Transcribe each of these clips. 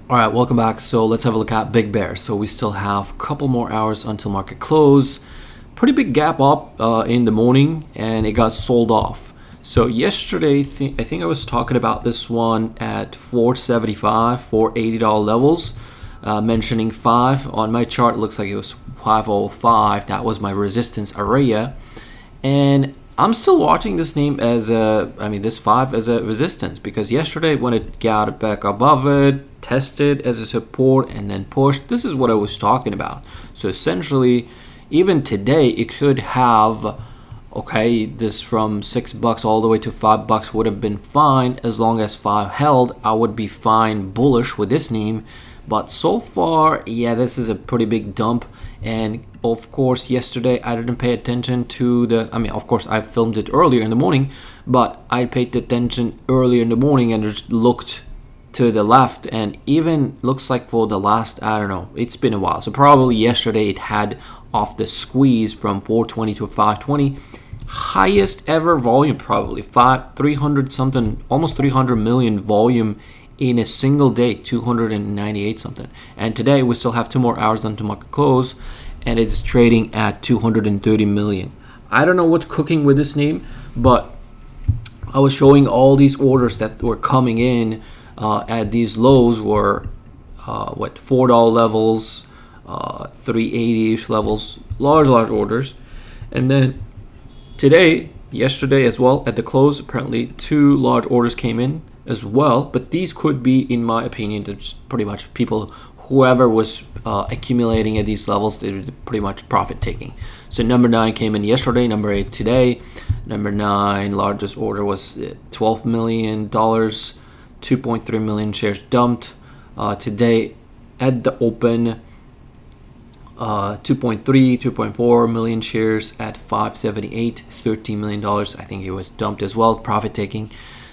All right, welcome back. So let's have a look at Big Bear. So we still have a couple more hours until market close. Pretty big gap up in the morning, and it got sold off. So yesterday, I think I was talking about this one at $475, $480 levels, mentioning 5 on my chart. It looks like it was 505. That was my resistance area, and I'm still watching this name as this 5 as a resistance, because yesterday when it got back above it, tested as a support and then pushed, this is what I was talking about. So essentially, even today, it could have, okay, this from $6 all the way to $5 would have been fine. As long as 5 held, I would be fine bullish with this name. But so far, yeah, this is a pretty big dump. And of course, yesterday I didn't pay attention to of course I filmed it earlier in the morning, but I paid attention earlier in the morning and just looked to the left, and even looks like for the last, I don't know, it's been a while. So probably yesterday it had off the squeeze from 420 to 520. Highest ever volume, probably 300 something, almost 300 million volume in a single day, 298 something. And today we still have 2 more hours until market close, and it's trading at 230 million. I don't know what's cooking with this name, but I was showing all these orders that were coming in at these lows were $4 levels, 380-ish levels, large orders. And then yesterday as well, at the close, apparently 2 large orders came in as well. But these could be, in my opinion, just pretty much people, whoever was accumulating at these levels, they were pretty much profit taking. So number 9 came in yesterday, number 8 today. Number 9 largest order was $12 million, 2.3 million shares dumped. Today at the open, 2.4 million shares at 578, $13 million. I think it was dumped as well, profit taking.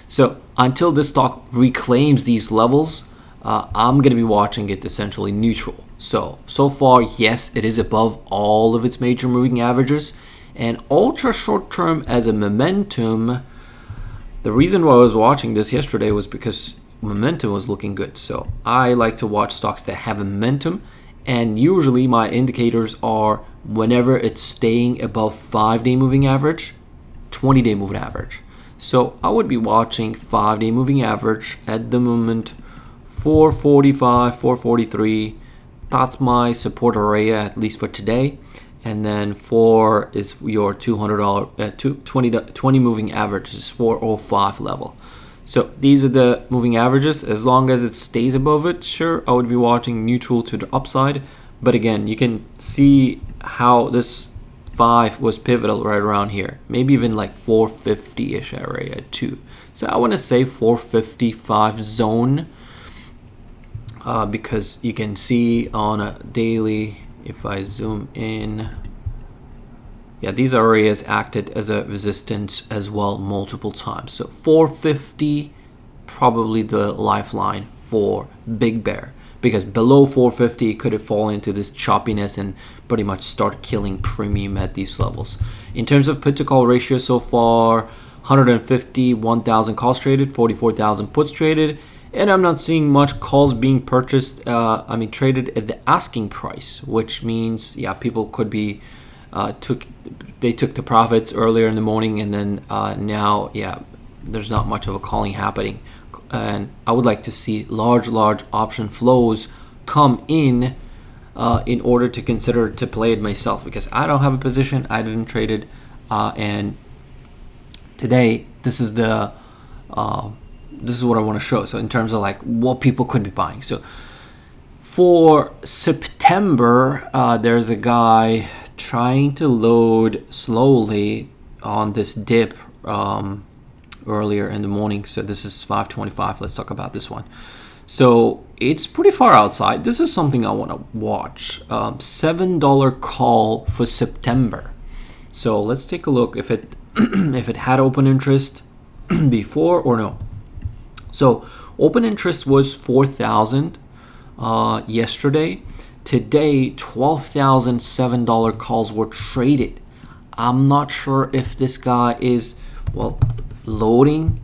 So until this stock reclaims these levels, I'm going to be watching it essentially neutral. So far, yes, it is above all of its major moving averages, and ultra short term as a momentum. The reason why I was watching this yesterday was because momentum was looking good. So I like to watch stocks that have a momentum, and usually my indicators are whenever it's staying above 5-day moving average, 20-day moving average. So I would be watching 5-day moving average at the moment, 445, 443. That's my support area, at least for today. And then 4 is your $200 20 moving average is 405 level. So these are the moving averages. As long as it stays above it, sure, I would be watching neutral to the upside. But again, you can see how this 5 was pivotal right around here. Maybe even like 450-ish area too. So I want to say 455 zone, because you can see on a daily, if I zoom in, yeah, these areas acted as a resistance as well multiple times. So 450, probably the lifeline for Big Bear, because below 450 it could have fallen into this choppiness and pretty much start killing premium at these levels. In terms of put to call ratio so far, 151,000 calls traded, 44,000 puts traded, and I'm not seeing much calls being purchased, traded at the asking price, which means, yeah, people could be took the profits earlier in the morning, and then now, yeah, there's not much of a calling happening. And I would like to see large option flows come in order to consider to play it myself, because I don't have a position, I didn't trade it, and today this is what I want to show. So in terms of like what people could be buying, so for September, there's a guy trying to load slowly on this dip earlier in the morning. So this is 525. Let's talk about this one. So it's pretty far outside. This is something I want to watch. $7 call for September. So let's take a look if it if it had open interest before or no. So open interest was 4,000 yesterday. Today, $12,007 calls were traded. I'm not sure if this guy is, well, loading.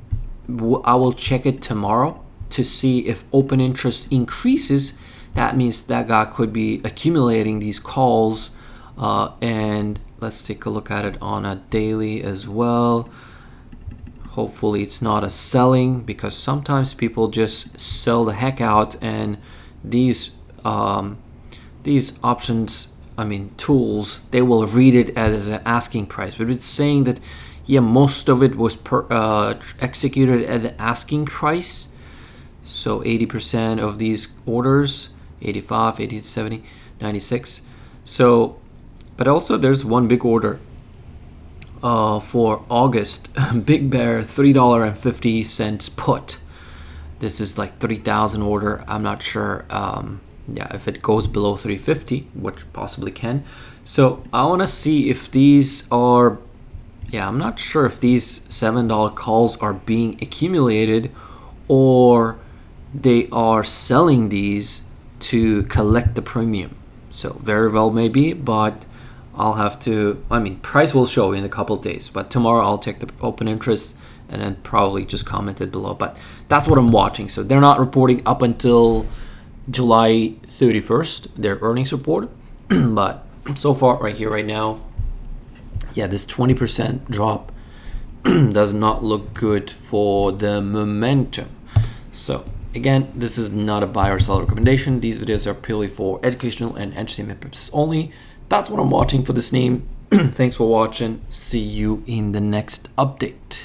I will check it tomorrow to see if open interest increases, that means that guy could be accumulating these calls. And let's take a look at it on a daily as well. Hopefully it's not a selling, because sometimes people just sell the heck out, and these options, tools, they will read it as an asking price, but it's saying that most of it was executed at the asking price. So 80% of these orders, 85, 80, 70, 96. So, but also there's one big order for August. BigBear $3.50 put. This is like 3,000 order. I'm not sure if it goes below 350, which possibly can. So I want to see if these are, I'm not sure if these $7 calls are being accumulated or they are selling these to collect the premium. So very well maybe, but I'll have to, price will show in a couple of days, but tomorrow I'll check the open interest and then probably just comment it below. But that's what I'm watching. So they're not reporting up until July 31st, their earnings report. But so far right here, right now, this 20% drop does not look good for the momentum. So again, this is not a buy or sell recommendation. These videos are purely for educational and entertainment purposes only. That's what I'm watching for this name. Thanks for watching. See you in the next update.